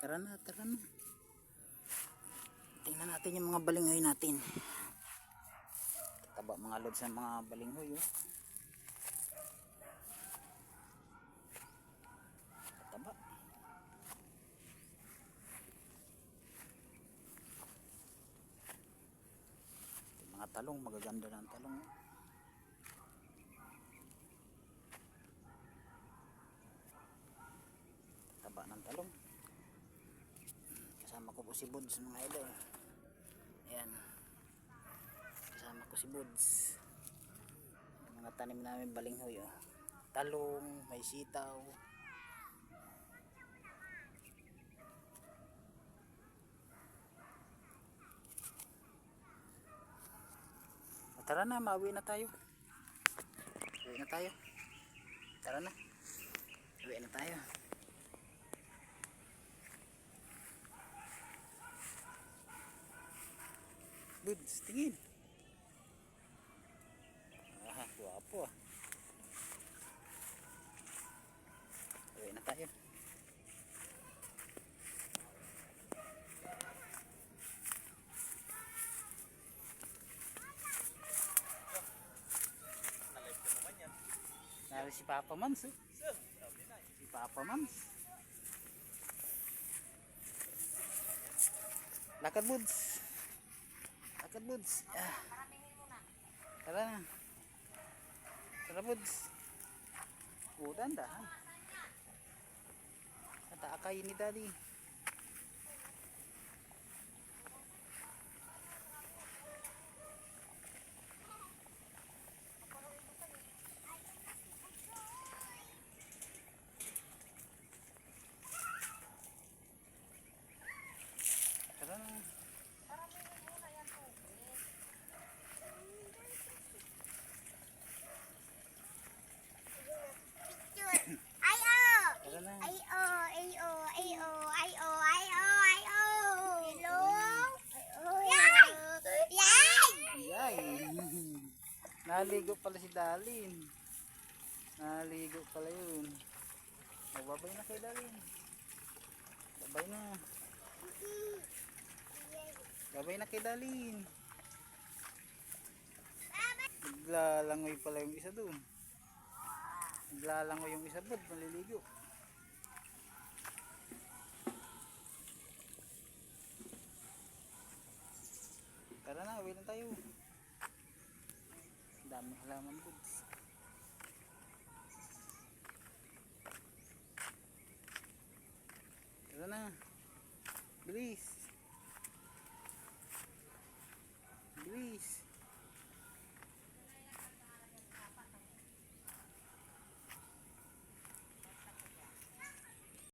Tara na, tara na. Tingnan natin yung mga balinghoy natin. Taba mga lods ng mga balinghoy, oh. Taba. Mga talong, magaganda na ang talong, oh. Taba ng talong. Kasama ko po si Buds, mga idol. Ayan, kasama ko si Buds. Mga tanim namin balinghoy, oh. Talong, may sitaw. Tara na, mauwi na tayo. Uwi na tayo. Tara na. Uwi na tayo. Buds, tingin. Ah, guwapo, ah. Uwi na tayo. Nari si Papa Mans, eh. Si Papa Mans. Lakad, Buds. Lakad, Buds. Ah. Tara na. Tara, Buds. Dahan. Nataakay ni Daddy. Tara na. Naligo pala si Dalin. Naligo pala yun. Babay na kay Dalin. Babay na. Babay na kay Dalin. Naglalangoy pala yung isa dun. Naglalangoy yung isa bud. Maliligo. Tara na, uwi na tayo. Daming halaman, Buds. Tara na. Bilis.